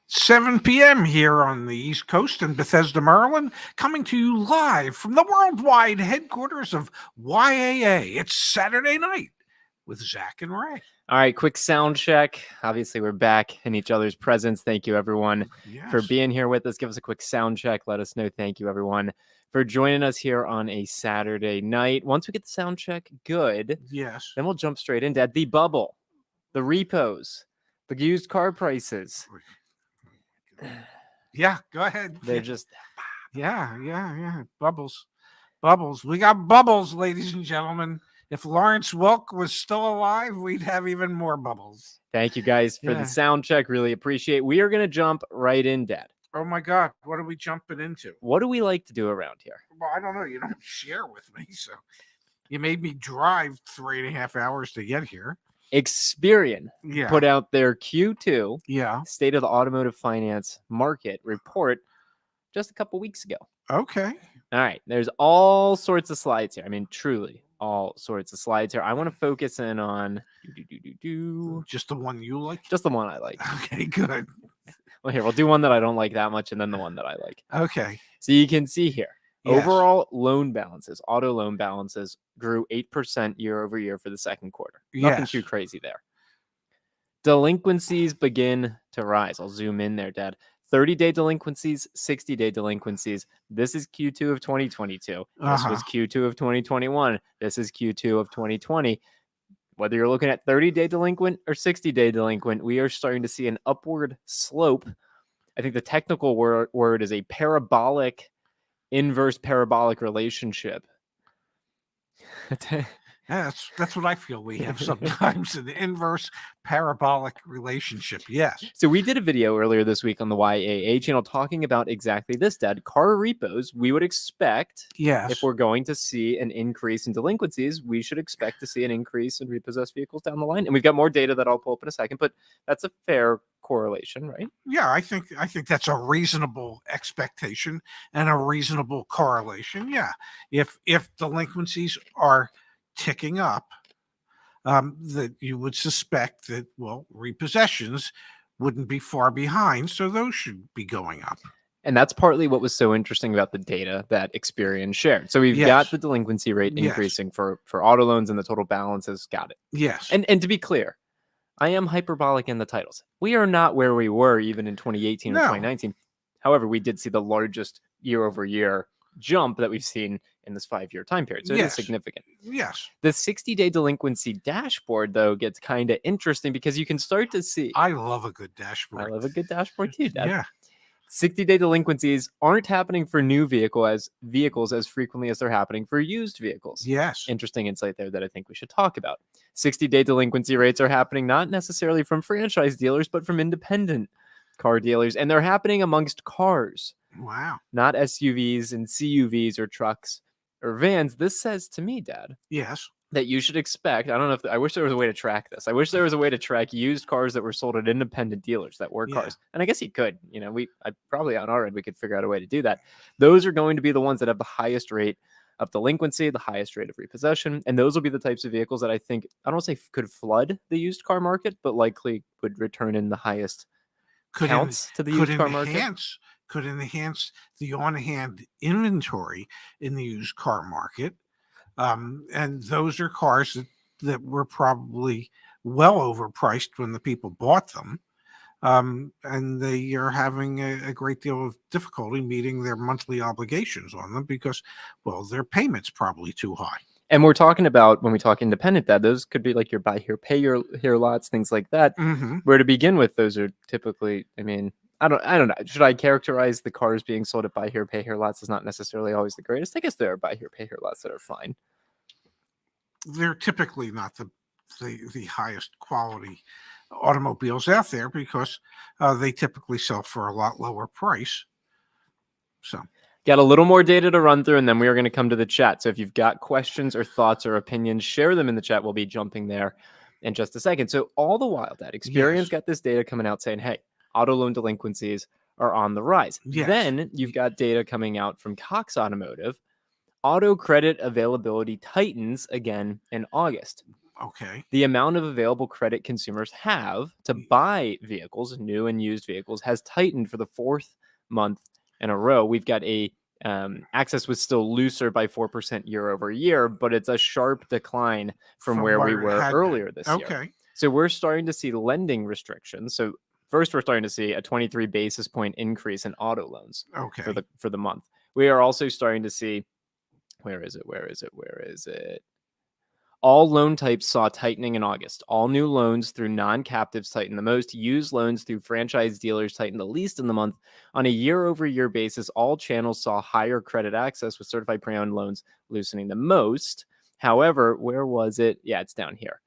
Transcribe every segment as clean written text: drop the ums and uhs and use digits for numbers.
7 p.m. here on the East Coast in Bethesda, Maryland, coming to you live from the worldwide headquarters of YAA. It's Saturday night with Zach and Ray. All right, quick sound check. Obviously, we're back in each other's presence. Thank you, everyone, for being here with us. Give us a quick sound check. Let us know. Thank you, everyone, for joining us here on a Saturday night. Once we get the sound check good, then we'll jump straight into the bubble, the repos, the used car prices. Yeah, go ahead. They're just... Yeah. Bubbles. We got bubbles, ladies and gentlemen. If Lawrence Wilk was still alive, we'd have even more bubbles. Thank you guys for the sound check. Really appreciate it. We are going to jump right in, Dad. Oh, my God. What are we jumping into? What do we like to do around here? Well, I don't know. You don't share with me, so you made me drive 3.5 hours to get here. Experian put out their Q2 State of the Automotive Finance Market report just a couple weeks ago. Okay. All right. There's all sorts of slides here. I mean, truly all sorts of slides here. I want to focus in on just the one you like? Just the one I like. Okay, good. Well, here, we'll do one that I don't like that much and then the one that I like. Okay. So you can see here. Overall loan balances, auto loan balances grew 8% year over year for the second quarter. Nothing too crazy there. Delinquencies begin to rise. I'll zoom in there, Dad. 30-day delinquencies, 60-day delinquencies. This is Q2 of 2022. This was Q2 of 2021. This is Q2 of 2020. Whether you're looking at 30-day delinquent or 60-day delinquent, we are starting to see an upward slope. I think the technical word is a inverse parabolic relationship. That's what I feel we have sometimes, an inverse parabolic relationship. Yes. So we did a video earlier this week on the YAA channel talking about exactly this, Dad. Car repos, we would expect, if we're going to see an increase in delinquencies, we should expect to see an increase in repossessed vehicles down the line. And we've got more data that I'll pull up in a second, but that's a fair correlation, right? Yeah, I think that's a reasonable expectation and a reasonable correlation. Yeah. If delinquencies are ticking up, that you would suspect that, well, repossessions wouldn't be far behind, so those should be going up. And that's partly what was so interesting about the data that Experian shared. So we've got the delinquency rate increasing for auto loans, and the total balance has got it. Yes. And to be clear, I am hyperbolic in the titles. We are not where we were even in 2018 or 2019. However, we did see the largest year-over-year jump that we've seen in this 5-year time period. So it is significant. Yes. The 60-day delinquency dashboard, though, gets kind of interesting because you can start to see. I love a good dashboard. I love a good dashboard too, Dad. Yeah. 60-day delinquencies aren't happening for new vehicles as frequently as they're happening for used vehicles. Yes. Interesting insight there that I think we should talk about. 60-day delinquency rates are happening not necessarily from franchise dealers, but from independent car dealers, and they're happening amongst cars. Wow. Not SUVs and CUVs or trucks or vans. This says to me, Dad, that you should expect, I don't know if, I wish there was a way to track this. I wish there was a way to track used cars that were sold at independent dealers that were cars. And I guess you could, I probably on our end, we could figure out a way to do that. Those are going to be the ones that have the highest rate of delinquency, the highest rate of repossession. And those will be the types of vehicles that I think, I don't want to say could flood the used car market, but likely would return in the highest counts to the used car market. Could enhance the on-hand inventory in the used car market. And those are cars that were probably well overpriced when the people bought them. And they are having a great deal of difficulty meeting their monthly obligations on them because, well, their payment's probably too high. And we're talking about, when we talk independent, that those could be like your buy here, pay here lots, things like that. Where to begin with, those are typically, I don't know. Should I characterize the cars being sold at buy here, pay here lots as not necessarily always the greatest? I guess there are buy here, pay here lots that are fine. They're typically not the highest quality automobiles out there because they typically sell for a lot lower price. So got a little more data to run through, and then we are going to come to the chat. So if you've got questions or thoughts or opinions, share them in the chat. We'll be jumping there in just a second. So all the while, that Experian's got this data coming out saying, hey, auto loan delinquencies are on the rise. Then you've got data coming out from Cox Automotive. Auto credit availability tightens again in August. Okay. The amount of available credit consumers have to buy vehicles, new and used vehicles, has tightened for the 4th month in a row. We've got a access was still looser by 4% year over year, but it's a sharp decline from where we where it were had been. earlier this year. Okay. So we're starting to see lending restrictions. So first, we're starting to see a 23 basis point increase in auto loans Okay. for the month. We are also starting to see, where is it? All loan types saw tightening in August. All new loans through non-captives tightened the most. Used loans through franchise dealers tightened the least in the month. On a year-over-year basis, all channels saw higher credit access, with certified pre-owned loans loosening the most. However, where was it? Yeah, it's down here.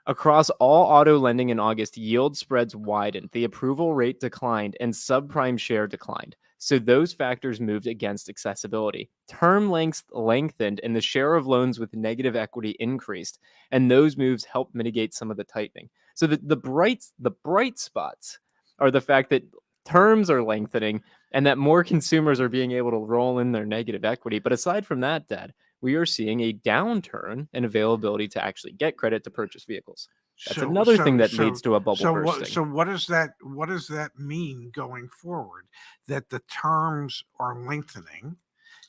Across all auto lending in August, yield spreads widened, the approval rate declined, and subprime share declined. So those factors moved against accessibility. Term lengths lengthened, and the share of loans with negative equity increased, and those moves helped mitigate some of the tightening. So the bright spots are the fact that terms are lengthening and that more consumers are being able to roll in their negative equity. But aside from that, Dad, we are seeing a downturn in availability to actually get credit to purchase vehicles. That's another thing that leads to a bubble bursting. So what does that mean going forward? That the terms are lengthening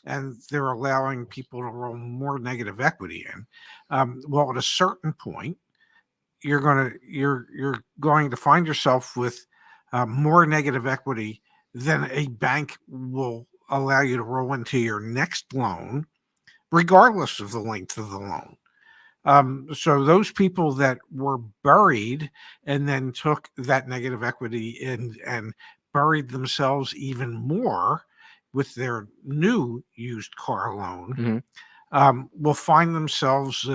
and they're allowing people to roll more negative equity in. Well, at a certain point, you're going to find yourself with more negative equity than a bank will allow you to roll into your next loan, regardless of the length of the loan. So those people that were buried and then took that negative equity and buried themselves even more with their new used car loan will find themselves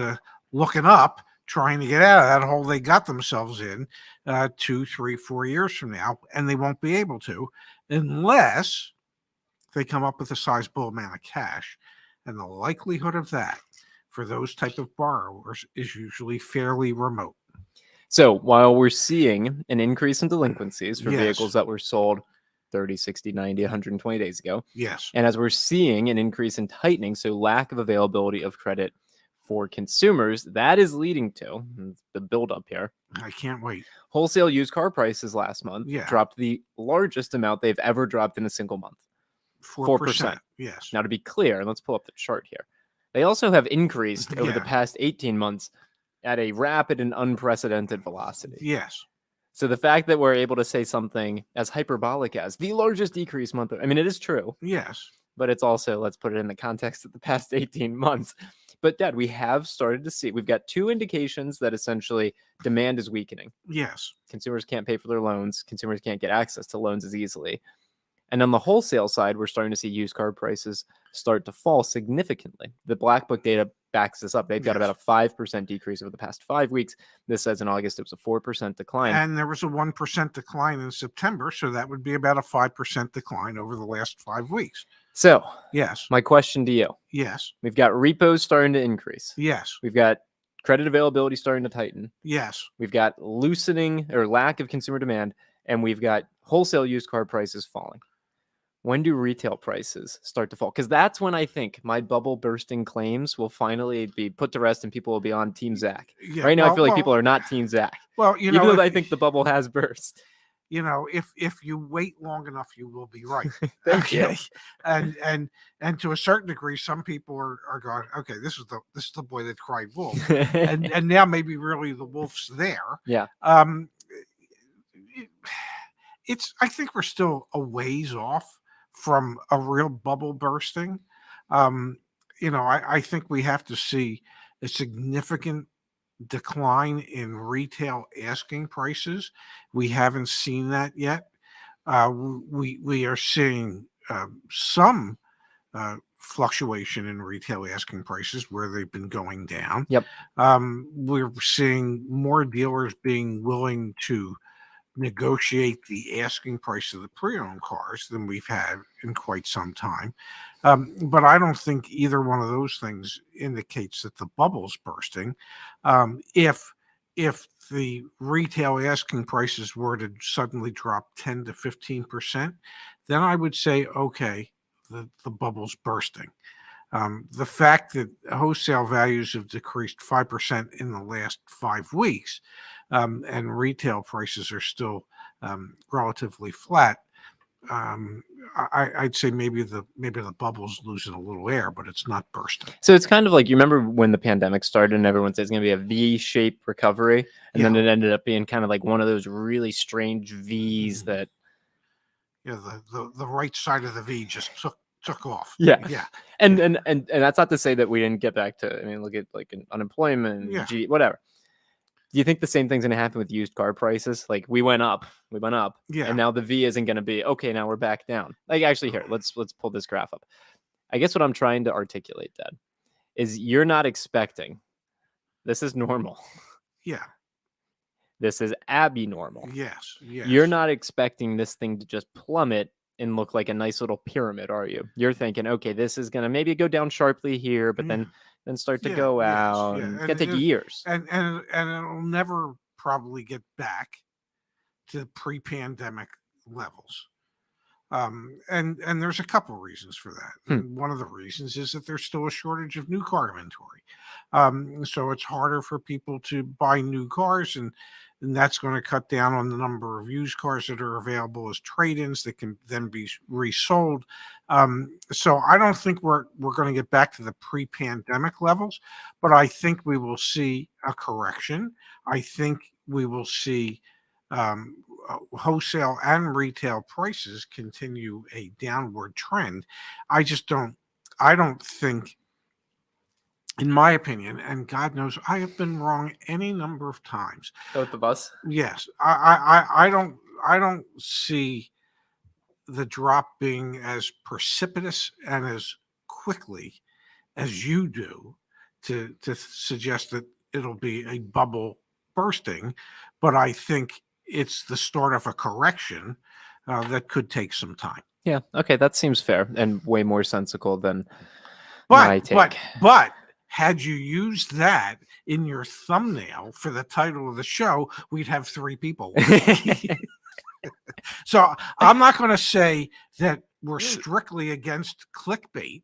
looking up, trying to get out of that hole they got themselves in 2, 3, 4 years from now, and they won't be able to unless they come up with a sizable amount of cash. And the likelihood of that for those type of borrowers is usually fairly remote. So while we're seeing an increase in delinquencies for vehicles that were sold 30, 60, 90, 120 days ago. Yes. And as we're seeing an increase in tightening, so lack of availability of credit for consumers, that is leading to the buildup here. I can't wait. Wholesale used car prices last month dropped the largest amount they've ever dropped in a single month. 4%. Yes. Now, to be clear, and let's pull up the chart here, they also have increased over the past 18 months at a rapid and unprecedented velocity. Yes. So the fact that we're able to say something as hyperbolic as the largest decrease month, I mean, it is true. Yes. But it's also, let's put it in the context of the past 18 months. But Dad, we have started to see, we've got 2 indications that essentially demand is weakening. Yes. Consumers can't pay for their loans. Consumers can't get access to loans as easily. And on the wholesale side, we're starting to see used car prices start to fall significantly. The Black Book data backs this up. They've got about a 5% decrease over the past 5 weeks. This says in August it was a 4% decline. And there was a 1% decline in September, so that would be about a 5% decline over the last 5 weeks. So, yes. My question to you. Yes. We've got repos starting to increase. Yes. We've got credit availability starting to tighten. Yes. We've got loosening or lack of consumer demand, and we've got wholesale used car prices falling. When do retail prices start to fall? Because that's when I think my bubble bursting claims will finally be put to rest and people will be on Team Zach. Yeah, right now, I feel like people are not Team Zach. Well, even though I think the bubble has burst. You know, if you wait long enough, you will be right. Thank you. And to a certain degree, some people are going, okay, this is the boy that cried wolf, and now maybe really the wolf's there. Yeah. I think we're still a ways off from a real bubble bursting. I think we have to see a significant decline in retail asking prices. We haven't seen that yet. We are seeing some fluctuation in retail asking prices where they've been going down. Yep. We're seeing more dealers being willing to negotiate the asking price of the pre-owned cars than we've had in quite some time. But I don't think either one of those things indicates that the bubble's bursting. If the retail asking prices were to suddenly drop 10 to 15%, then I would say, okay, the bubble's bursting. The fact that wholesale values have decreased 5% in the last 5 weeks, and retail prices are still relatively flat. I'd say maybe the bubble's losing a little air, but it's not bursting. So it's kind of like, you remember when the pandemic started and everyone said it's going to be a V-shaped recovery, and then it ended up being kind of like one of those really strange V's that, the right side of the V just took off. Yeah. And that's not to say that we didn't get back to, I mean, look at like unemployment, whatever. Do you think the same thing's going to happen with used car prices? Like we went up, and now the V isn't going to be, okay, now we're back down. Like, actually, here, let's pull this graph up. I guess what I'm trying to articulate, Dad, is you're not expecting, this is normal. Yeah. This is abnormal. Yes. You're not expecting this thing to just plummet and look like a nice little pyramid, are you? You're thinking, okay, this is going to maybe go down sharply here, but then start to go out. It's going to take years. And it'll never probably get back to pre-pandemic levels. And there's a couple of reasons for that. One of the reasons is that there's still a shortage of new car inventory. So it's harder for people to buy new cars, and that's going to cut down on the number of used cars that are available as trade-ins that can then be resold. So I don't think we're going to get back to the pre-pandemic levels, but I think we will see a correction. I think we will see wholesale and retail prices continue a downward trend. I don't think, in my opinion, and God knows I have been wrong any number of times. Both of us? Yes. I don't see the drop being as precipitous and as quickly as you do to suggest that it'll be a bubble bursting, but I think it's the start of a correction that could take some time. Yeah. Okay. That seems fair and way more sensical than my take. But had you used that in your thumbnail for the title of the show, we'd have 3 people watching. So I'm not going to say that we're strictly against clickbait,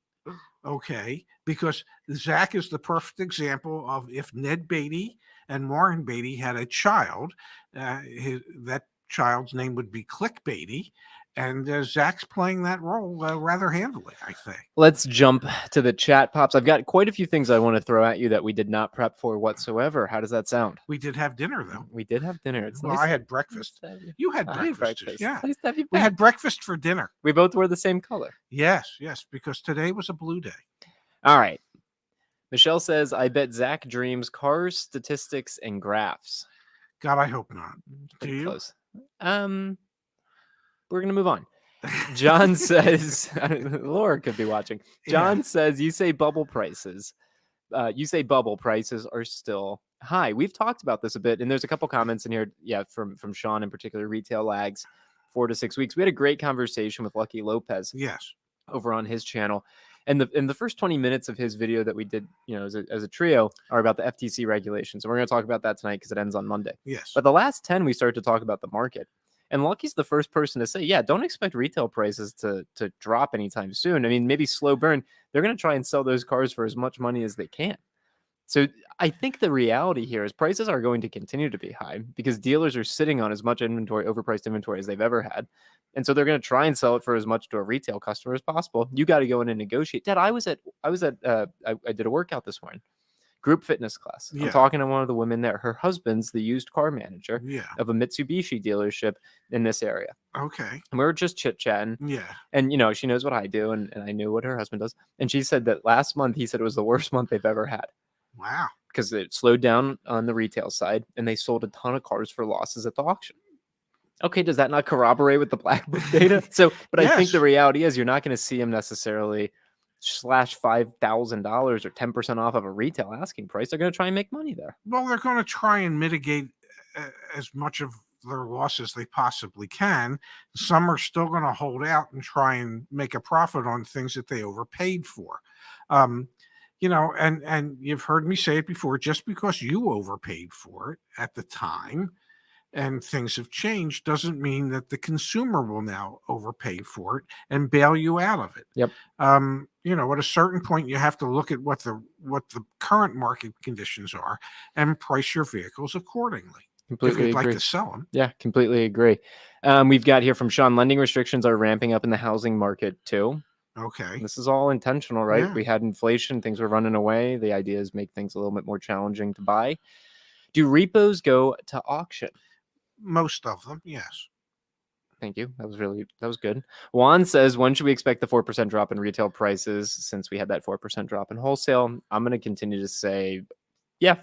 okay? Because Zach is the perfect example of, if Ned Beatty and Warren Beatty had a child, that child's name would be Clickbaity. And Zach's playing that role rather handily, I think. Let's jump to the chat, Pops. I've got quite a few things I want to throw at you that we did not prep for whatsoever. How does that sound? We did have dinner, though. We did have dinner. It's well, nice. I had breakfast. You had breakfast. Yeah. Nice to have you back. We had breakfast for dinner. We both wore the same color. Yes, because today was a blue day. All right. Michelle says, I bet Zach dreams cars, statistics, and graphs. God, I hope not. Do you? Close. We're going to move on. John says, Laura could be watching. John says, you say bubble prices. Are still high. We've talked about this a bit, and there's a couple comments in here. Yeah, from Sean in particular. Retail lags 4 to 6 weeks. We had a great conversation with Lucky Lopez. Yes, over on his channel, and the first 20 minutes of his video that we did, as a trio, are about the FTC regulations. So we're going to talk about that tonight because it ends on Monday. Yes, but the last 10 we started to talk about the market. And Lucky's the first person to say, yeah, don't expect retail prices to drop anytime soon. I mean, maybe slow burn. They're going to try and sell those cars for as much money as they can. So I think the reality here is prices are going to continue to be high because dealers are sitting on as much inventory, overpriced inventory, as they've ever had. And so they're going to try and sell it for as much to a retail customer as possible. You got to go in and negotiate. Dad, I did a workout this morning. Group fitness class. I'm talking to one of the women there. Her husband's the used car manager of a Mitsubishi dealership in this area. Okay. And we were just chit-chatting. Yeah. And, she knows what I do, and I knew what her husband does. And she said that last month, he said it was the worst month they've ever had. Wow. Because it slowed down on the retail side, and they sold a ton of cars for losses at the auction. Okay, does that not corroborate with the Black Book data? But I think the reality is you're not going to see them necessarily slash $5,000 or 10% off of a retail asking price. They're going to try and make money there. Well, they're going to try and mitigate as much of their loss as they possibly can. Some are still going to hold out and try and make a profit on things that they overpaid for. And you've heard me say it before, just because you overpaid for it at the time, and things have changed doesn't mean that the consumer will now overpay for it and bail you out of it. Yep. At a certain point, you have to look at what the current market conditions are and price your vehicles accordingly. Completely if you'd agree. like to sell them. Yeah, completely agree. We've got here from Sean, lending restrictions are ramping up in the housing market too. Okay. This is all intentional, right? Yeah. We had inflation, things were running away. The idea is make things a little bit more challenging to buy. Do repos go to auction? Most of them, yes. Thank you. That was good. Juan says, when should we expect the 4% drop in retail prices since we had that 4% drop in wholesale? I'm going to continue to say,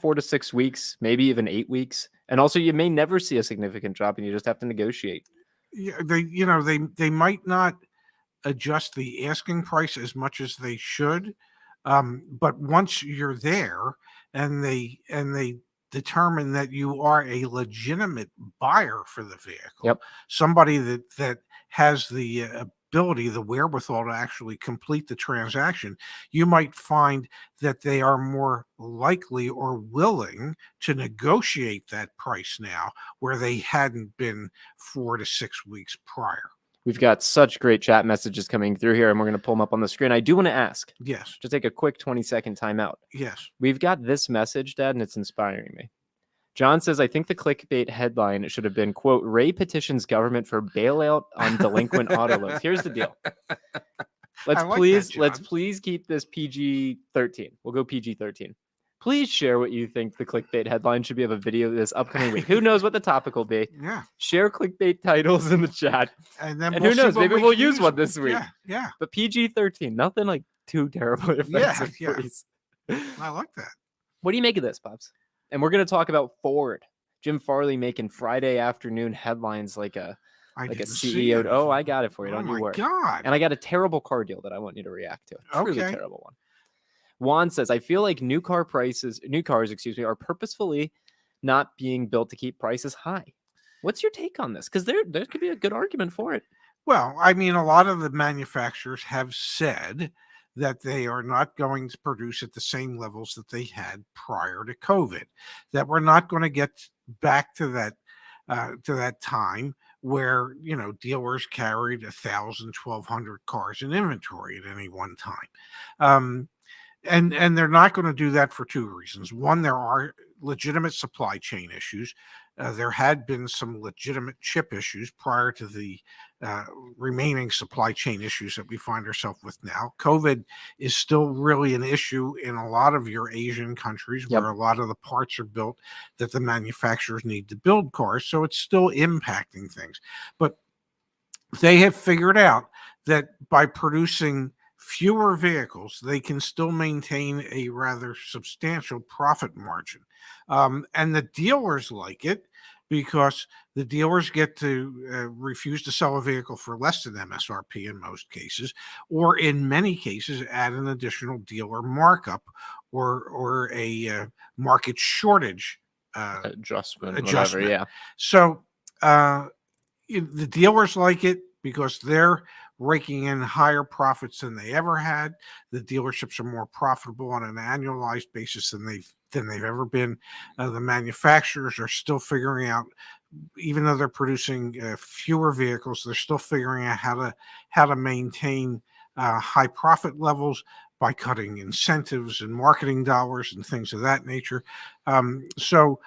4 to 6 weeks, maybe even 8 weeks. And also, you may never see a significant drop and you just have to negotiate. Yeah, they might not adjust the asking price as much as they should. But once you're there and they determine that you are a legitimate buyer for the vehicle, somebody that has the ability, the wherewithal to actually complete the transaction, you might find that they are more likely or willing to negotiate that price now where they hadn't been 4 to 6 weeks prior. We've got such great chat messages coming through here, and we're going to pull them up on the screen. I do want to ask. Yes. Just take a quick 20-second timeout. Yes. We've got this message, Dad, and it's inspiring me. John says, I think the clickbait headline should have been, quote, Ray petitions government for bailout on delinquent auto loans. Here's the deal. Let's please keep this PG-13. We'll go PG-13. Please share what you think the clickbait headline should be of a video this upcoming week. Who knows what the topic will be? Yeah. Share clickbait titles in the chat. And then who knows? Maybe we'll use one this week. Yeah. But PG-13, nothing like too terribly offensive, please. I like that. What do you make of this, Pops? And we're going to talk about Ford. Jim Farley making Friday afternoon headlines like a CEO. Oh, I got it for you. Don't you worry. God. And I got a terrible car deal that I want you to react to. A truly terrible one. Juan says, I feel like new cars, are purposefully not being built to keep prices high. What's your take on this? Because there could be a good argument for it. Well, I mean, a lot of the manufacturers have said that they are not going to produce at the same levels that they had prior to COVID, that we're not going to get back to that time where, dealers carried 1,000, 1,200 cars in inventory at any one time. And they're not going to do that for two reasons. One, there are legitimate supply chain issues. There had been some legitimate chip issues prior to the remaining supply chain issues that we find ourselves with now. COVID is still really an issue in a lot of your Asian countries where a lot of the parts are built that the manufacturers need to build cars. So it's still impacting things. But they have figured out that by producing fewer vehicles, they can still maintain a rather substantial profit margin. And the dealers like it because the dealers get to refuse to sell a vehicle for less than MSRP in most cases, or in many cases, add an additional dealer markup or a market shortage adjustment. Whatever, yeah. So the dealers like it because they're raking in higher profits than they ever had. The dealerships are more profitable on an annualized basis than they've ever been. The manufacturers are still figuring out, even though they're producing fewer vehicles, they're still figuring out how to maintain high profit levels by cutting incentives and marketing dollars and things of that nature. So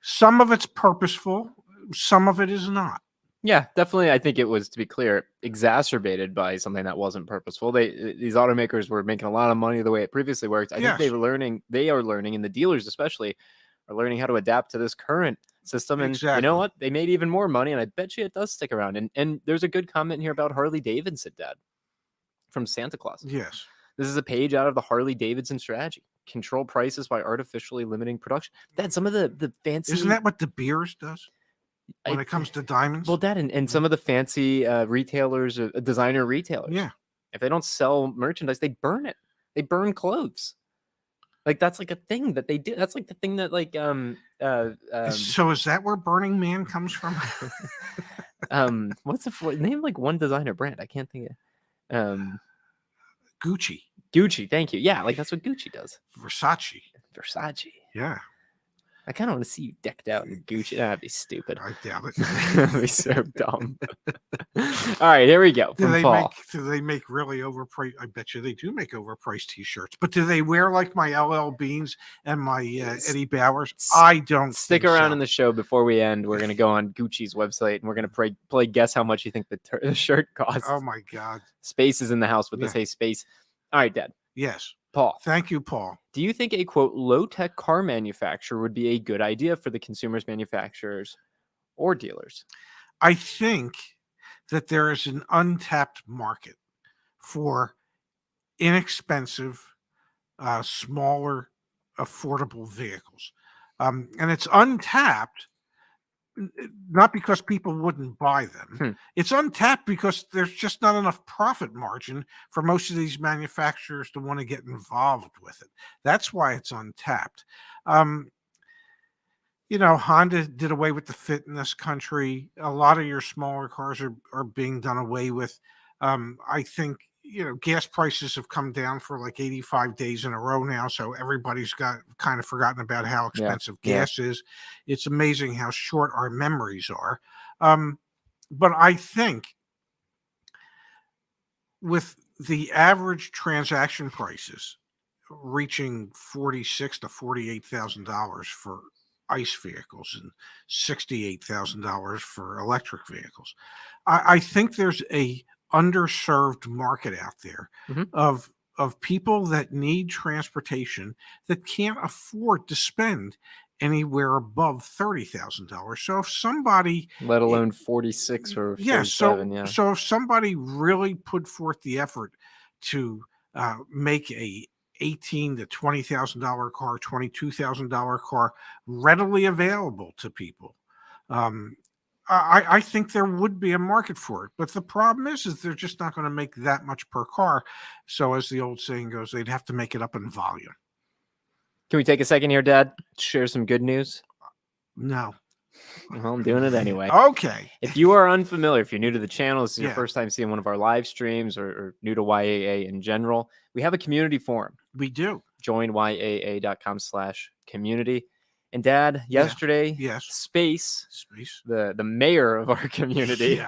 some of it's purposeful, some of it is not. Yeah, definitely. I think it was, to be clear, exacerbated by something that wasn't purposeful. These automakers were making a lot of money the way it previously worked. I think they are learning, and the dealers especially are learning how to adapt to this current system. And you know what? They made even more money, and I bet you it does stick around. And there's a good comment here about Harley Davidson, Dad, from Santa Claus. Yes. This is a page out of the Harley Davidson strategy. Control prices by artificially limiting production. Dad, some of the fancy... Isn't that what De Beers does? When it comes to diamonds? Well, Dad, and some of the fancy retailers, designer retailers. Yeah. If they don't sell merchandise, they burn it. They burn clothes. Like, that's like a thing that they do. That's like the thing that so is that where Burning Man comes from? What's the name? Like one designer brand. I can't think of. Gucci. Gucci. Thank you. Yeah. Like that's what Gucci does. Versace. Versace. Yeah. I kind of want to see you decked out in Gucci. That'd be stupid. I doubt it. That'd be so dumb. All right, here we go. From Paul. Do they make really overpriced? I bet you they do make overpriced T-shirts. But do they wear like my LL Beans and my Eddie Bowers? I don't. Stick around in the show before we end. We're gonna go on Gucci's website and we're gonna play guess how much you think the shirt costs. Oh my God! Space is in the house with this. Hey, Space. All right, Dad. Yes. Paul. Thank you, Paul. Do you think a, quote, low-tech car manufacturer would be a good idea for the consumers, manufacturers, or dealers? I think that there is an untapped market for inexpensive, smaller, affordable vehicles. And it's untapped not because people wouldn't buy them. It's untapped because there's just not enough profit margin for most of these manufacturers to want to get involved with it. That's why it's untapped. Honda did away with the Fit in this country. A lot of your smaller cars are being done away with. I think gas prices have come down for like 85 days in a row now. So everybody's got kind of forgotten about how expensive gas is. It's amazing how short our memories are. But I think with the average transaction prices reaching $46,000 to $48,000 for ICE vehicles and $68,000 for electric vehicles, I think there's a underserved market out there of people that need transportation that can't afford to spend anywhere above $30,000. So if somebody, let alone 46 or 47, so if somebody really put forth the effort to make a $18,000 to $20,000 car, $22,000 car readily available to people, I think there would be a market for it. But the problem is they're just not going to make that much per car. So as the old saying goes, they'd have to make it up in volume. Can we take a second here, Dad? Share some good news? No. Well, I'm doing it anyway. Okay. If you are unfamiliar, if you're new to the channel, this is your first time seeing one of our live streams or new to YAA in general, we have a community forum. We do. Join YAA.com/community. And Dad, yesterday, Space, the mayor of our community.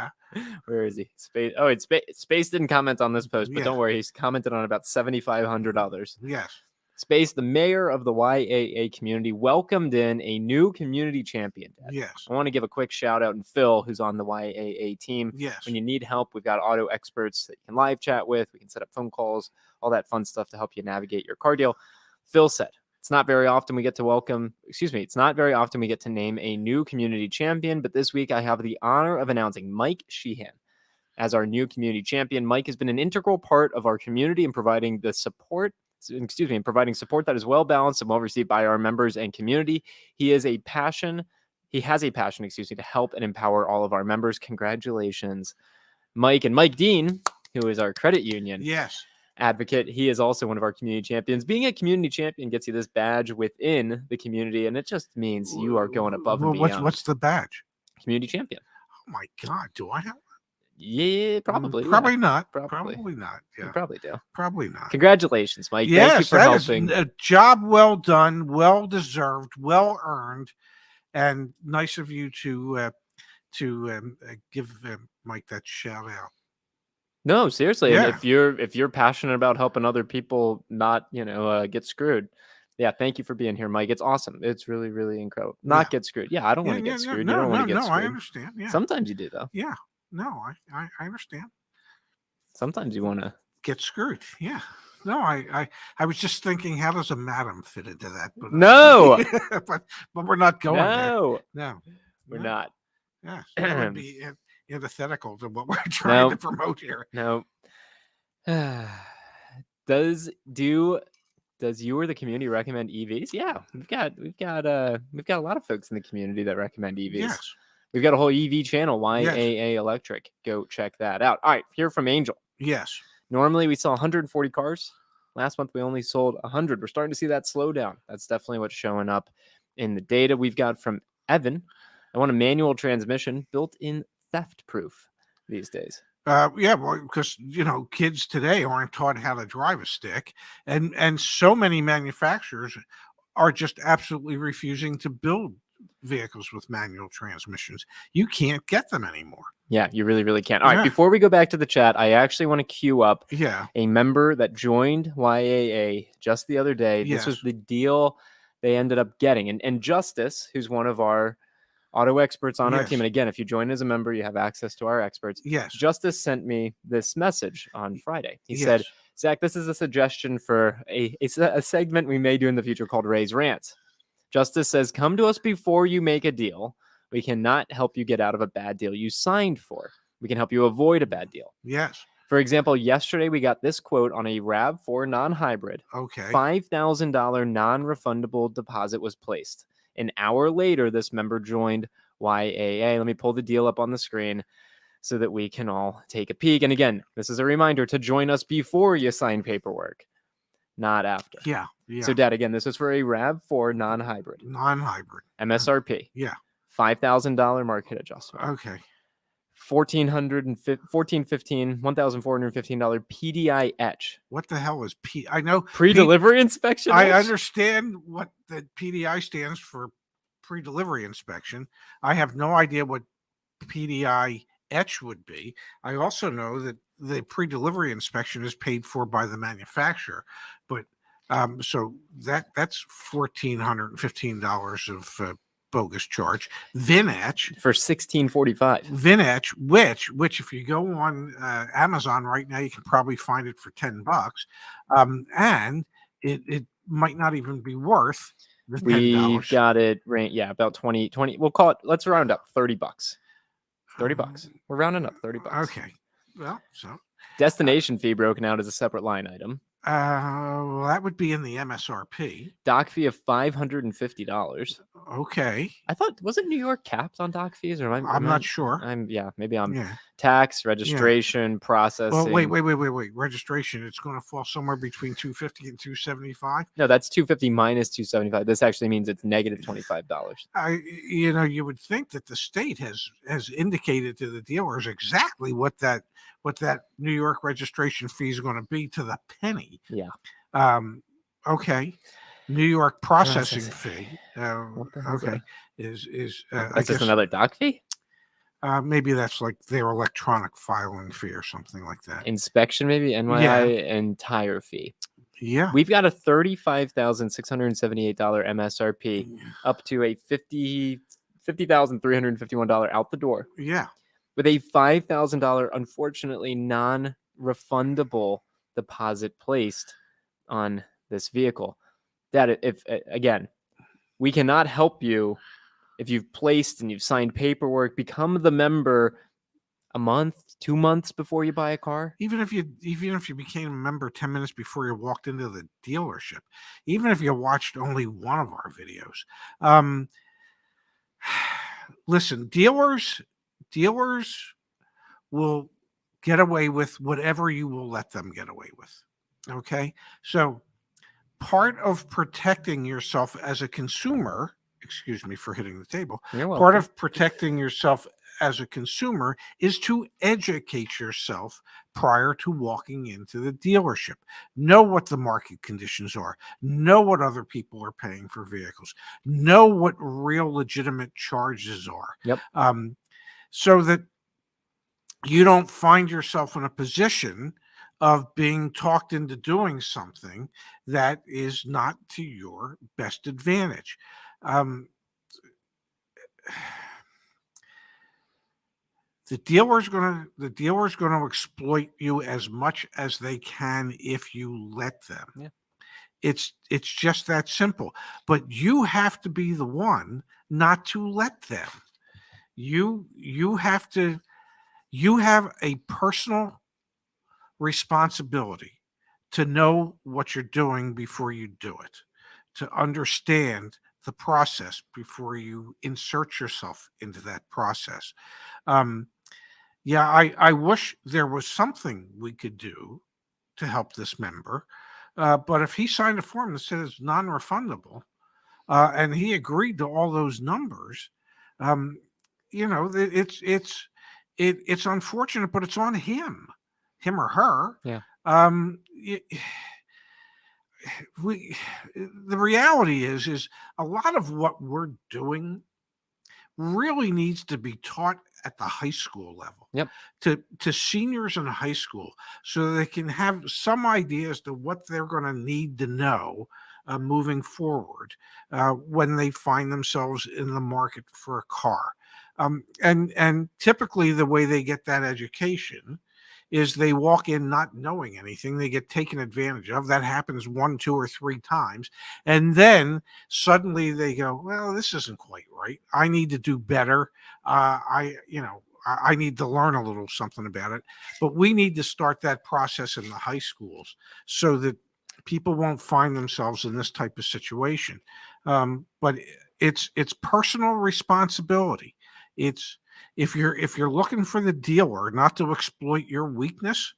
Where is he? Space. Oh, Space didn't comment on this post, but don't worry, he's commented on about 7,500 others. Yes. Space, the mayor of the YAA community, welcomed in a new community champion. Dad. Yes. I want to give a quick shout out, and Phil, who's on the YAA team. Yes. When you need help, we've got auto experts that you can live chat with. We can set up phone calls, all that fun stuff to help you navigate your car deal. Phil said, it's not very often we get to name a new community champion, but this week I have the honor of announcing Mike Sheehan as our new community champion. Mike has been an integral part of our community and providing support that is well balanced and well received by our members and community. He has a passion, to help and empower all of our members. Congratulations, Mike. And Mike Dean, who is our credit union advocate, he is also one of our community champions. Being a community champion gets you this badge within the community, and it just means you are going above and beyond. What's the badge? Community champion. Oh my God, do I have one? Yeah, probably. Probably not. Probably not. Yeah. You probably do. Probably not. Congratulations, Mike. Thank you for helping. A job well done, well deserved, well earned, and nice of you to give Mike that shout out. No, seriously. Yeah. If you're passionate about helping other people not, get screwed. Yeah, thank you for being here, Mike. It's awesome. It's really, really incredible. Not get screwed. Yeah, I don't want to get screwed. You don't want to get screwed. I understand. Yeah. Sometimes you do, though. Yeah. No, I understand. Sometimes you want to get screwed. Yeah. No, I was just thinking, how does a madam fit into that? But, no. but we're not going there. No, we're not. Yeah. So that would be antithetical to what we're trying to promote here. No. Does you or the community recommend EVs? Yeah, we've got a lot of folks in the community that recommend EVs. Yes. We've got a whole EV channel, YAA Electric. Go check that out. All right, here from Angel. Yes. Normally we sell 140 cars. Last month we only sold 100. We're starting to see that slow down. That's definitely what's showing up in the data. We've got from Evan, I want a manual transmission built-in theft-proof these days. Because kids today aren't taught how to drive a stick, and so many manufacturers are just absolutely refusing to build vehicles with manual transmissions. You can't get them anymore. Yeah, you really, really can't. All right, before we go back to the chat, I actually want to queue up a member that joined YAA just the other day. This was the deal they ended up getting. And Justice, who's one of our auto experts on our team, and again, if you join as a member, you have access to our experts. Justice sent me this message on Friday. He said, Zach, this is a suggestion for a segment we may do in the future called Ray's Rants. Justice says, come to us before you make a deal. We cannot help you get out of a bad deal you signed for. We can help you avoid a bad deal. For example, yesterday we got this quote on a RAV4 non-hybrid. $5,000 non-refundable deposit was placed. An hour later, this member joined YAA. Let me pull the deal up on the screen so that we can all take a peek. And again, this is a reminder to join us before you sign paperwork, not after. So, Dad, again, this is for a RAV4 non-hybrid. MSRP. $5,000 market adjustment. $1,415 PDI etch. What the hell is P? I know pre-delivery inspection. I understand what the PDI stands for, pre-delivery inspection. I have no idea what PDI etch would be. I also know that the pre-delivery inspection is paid for by the manufacturer, but so that's $1,415 of bogus charge. VIN etch for $1,645. VIN etch, which if you go on Amazon right now, you can probably find it for $10, and it might not even be worth the $10. We got it, about 20. We'll call it. Let's round up $30. $30. We're rounding up $30. Okay. Well, so destination fee broken out as a separate line item. Well, that would be in the MSRP. Doc fee of $550. Okay. I thought, wasn't New York capped on doc fees, or I'm not sure. Maybe I'm tax, registration, processing. Well, wait. Registration, it's going to fall somewhere between $250 and $275. No, that's $250 minus $275. This actually means it's negative $25. You would think that the state has indicated to the dealers exactly what that New York registration fee is going to be to the penny. Okay. New York processing fee. Okay. Is that's just another doc fee? Maybe that's like their electronic filing fee or something like that. Inspection, maybe NYI entire fee. We've got a $35,678 MSRP up to a $50,351 out the door. With a $5,000, unfortunately, non-refundable deposit placed on this vehicle. That if again, we cannot help you if you've placed and you've signed paperwork. Become the member a month, 2 months before you buy a car. Even if you became a member 10 minutes before you walked into the dealership, even if you watched only one of our videos. Listen, dealers will get away with whatever you will let them get away with. Okay, so part of protecting yourself as a consumer, excuse me for hitting the table, part of protecting yourself as a consumer is to educate yourself prior to walking into the dealership. Know what the market conditions are. Know what other people are paying for vehicles. Know what real legitimate charges are. So that you don't find yourself in a position of being talked into doing something that is not to your best advantage. The dealer's gonna exploit you as much as they can if you let them. It's just that simple. But you have to be the one not to let them. You have a personal responsibility to know what you're doing before you do it, to understand the process before you insert yourself into that process. I wish there was something we could do to help this member, but if he signed a form that said it's non-refundable, and he agreed to all those numbers, it's unfortunate, but it's on him or her. the reality is a lot of what we're doing really needs to be taught at the high school level. Yep. To seniors in high school, so they can have some idea as to what they're going to need to know moving forward when they find themselves in the market for a car. And typically the way they get that education is they walk in not knowing anything. They get taken advantage of. That happens 1, 2, or 3 times. And then suddenly they go, well, this isn't quite right. I need to do better. I need to learn a little something about it. But we need to start that process in the high schools so that people won't find themselves in this type of situation. But it's personal responsibility. It's if you're looking for the dealer not to exploit your weakness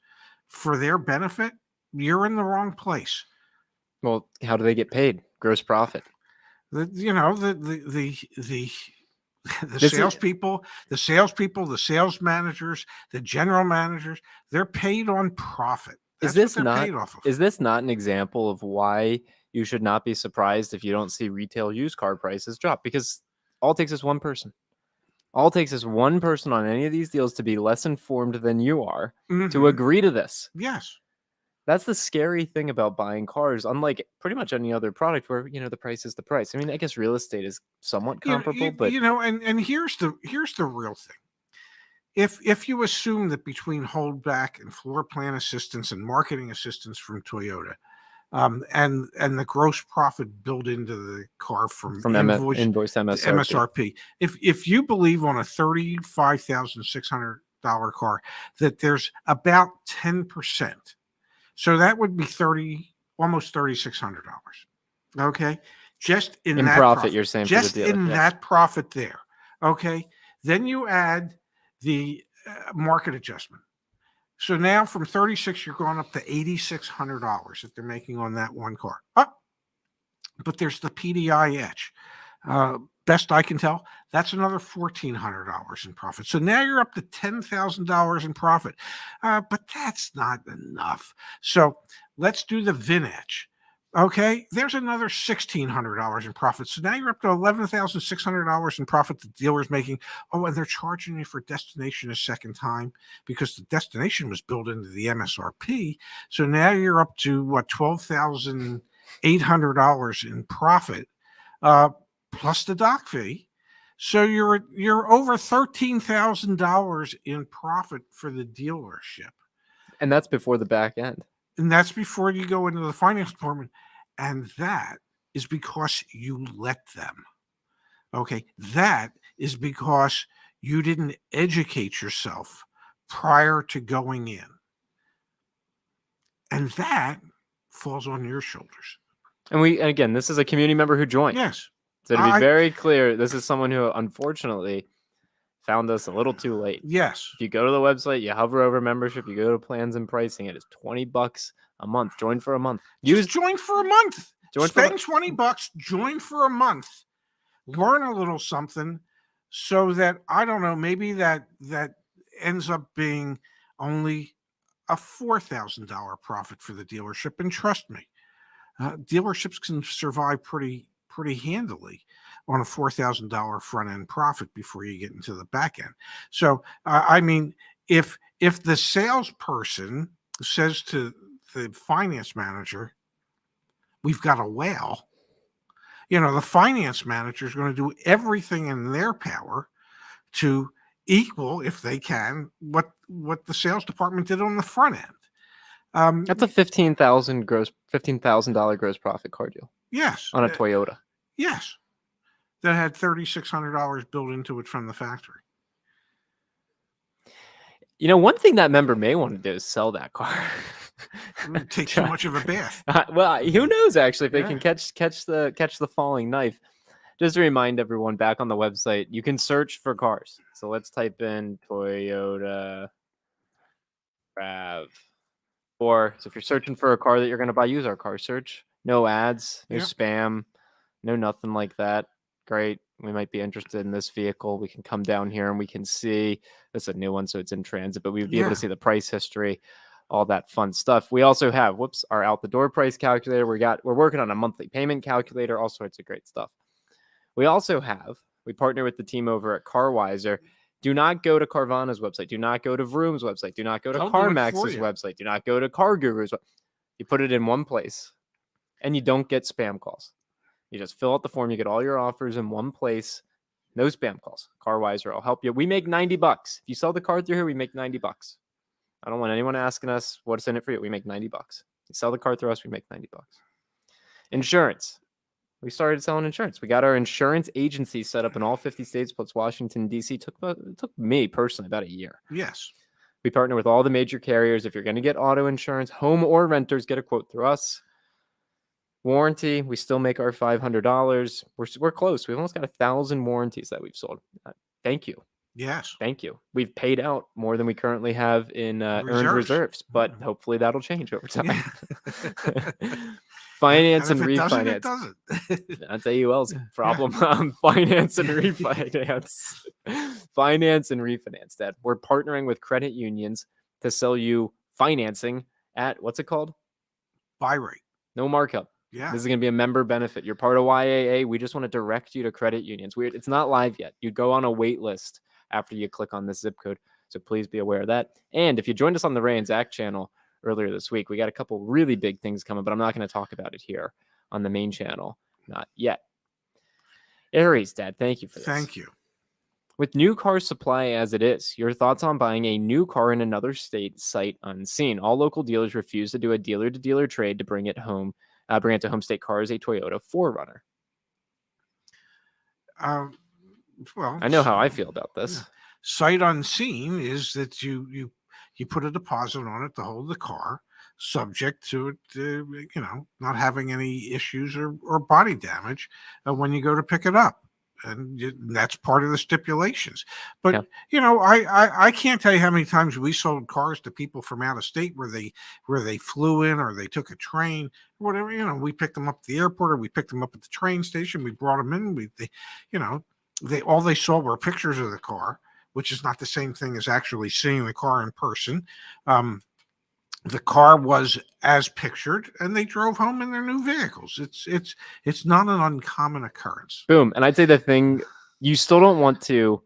for their benefit, you're in the wrong place. Well, how do they get paid? Gross profit. The salespeople, the sales managers, the general managers, they're paid on profit. That's what they're paid off of. Is this not an example of why you should not be surprised if you don't see retail used car prices drop? Because all it takes is one person. All it takes is one person on any of these deals to be less informed than you are to agree to this. Yes. That's the scary thing about buying cars, unlike pretty much any other product where, the price is the price. I mean, I guess real estate is somewhat comparable, but and here's the real thing. If you assume that between holdback and floor plan assistance and marketing assistance from Toyota, and the gross profit built into the car from invoice MSRP. If you believe on a $35,600 car that there's about 10%, so that would be almost $3,600. Okay, just in that profit, you're saying just for the dealer. In that profit there. Okay, then you add the market adjustment. So now from 36, you're going up to $8,600 that they're making on that one car. But there's the PDI etch. Best I can tell, that's another $1,400 in profit. So now you're up to $10,000 in profit. But that's not enough. So let's do the VIN etch. Okay, there's another $1,600 in profit. So now you're up to $11,600 in profit the dealer's making. Oh, and they're charging you for destination a second time because the destination was built into the MSRP. So now you're up to $12,800 in profit, plus the dock fee. So you're over $13,000 in profit for the dealership. And that's before the back end. And that's before you go into the finance department. And that is because you let them. Okay. That is because you didn't educate yourself prior to going in. And that falls on your shoulders. And again, this is a community member who joined. Yes. So to be very clear, this is someone who unfortunately found us a little too late. Yes. If you go to the website, you hover over membership, you go to plans and pricing, it is $20 a month. Join for a month. Just join for a month. Spend $20, join for a month. Learn a little something so that, I don't know, maybe that ends up being only a $4,000 profit for the dealership. And trust me, dealerships can survive pretty handily on a $4,000 front end profit before you get into the back end. So, I mean, if the salesperson says to the finance manager, we've got a whale, the finance manager is going to do everything in their power to equal, if they can, what the sales department did on the front end. That's a $15,000 gross profit car deal. Yes. On a Toyota. Yes. That had $3,600 built into it from the factory. One thing that member may want to do is sell that car. Take too much of a bath. Well, who knows? Actually, if they can catch the falling knife. Just to remind everyone, back on the website, you can search for cars. So let's type in Toyota RAV4. So if you're searching for a car that you're going to buy, use our car search. No ads, no spam, no nothing like that. Great. We might be interested in this vehicle. We can come down here and we can see, it's a new one, so it's in transit, but we would be able to see the price history. all that fun stuff. We also have, our out the door price calculator. We're working on a monthly payment calculator, all sorts of great stuff. We partner with the team over at CarWiser. Do not go to Carvana's website. Do not go to Vroom's website. Do not go to CarMax's website. Do not go to CarGuru's. You put it in one place and you don't get spam calls. You just fill out the form. You get all your offers in one place. No spam calls. CarWiser will help you. We make $90. If you sell the car through here, we make $90. I don't want anyone asking us what's in it for you. We make $90. You sell the car through us, we make $90. Insurance. We started selling insurance. We got our insurance agency set up in all 50 states plus Washington, D.C. It took me personally about a year. Yes. We partner with all the major carriers. If you're going to get auto insurance, home or renters, get a quote through us. Warranty, we still make our $500. We're close. We've almost got 1,000 warranties that we've sold. Thank you. Yes. Thank you. We've paid out more than we currently have in earned reserves, but hopefully that'll change over time. Yeah. Finance and refinance. It doesn't. That's AUL's problem. Finance and refinance. Finance and refinance, Dad. We're partnering with credit unions to sell you financing at, what's it called? Buy rate. No markup. Yeah. This is going to be a member benefit. You're part of YAA. We just want to direct you to credit unions. It's not live yet. You go on a wait list after you click on this zip code. So please be aware of that. And if you joined us on the Ray and Zach channel earlier this week, we got a couple really big things coming, but I'm not going to talk about it here on the main channel. Not yet. Aries, Dad, thank you for this. Thank you. With new car supply as it is, your thoughts on buying a new car in another state sight unseen. All local dealers refuse to do a dealer-to-dealer trade to bring it to Home State Cars, a Toyota 4Runner. Well, I know how I feel about this. Sight unseen is that you put a deposit on it to hold the car, subject to it, not having any issues or body damage when you go to pick it up. And that's part of the stipulations. But, I can't tell you how many times we sold cars to people from out of state where they flew in or they took a train, or whatever. We picked them up at the airport or we picked them up at the train station. We brought them in. All they saw were pictures of the car, which is not the same thing as actually seeing the car in person. The car was as pictured, and they drove home in their new vehicles. It's not an uncommon occurrence. Boom. And I'd say the thing you still don't want to.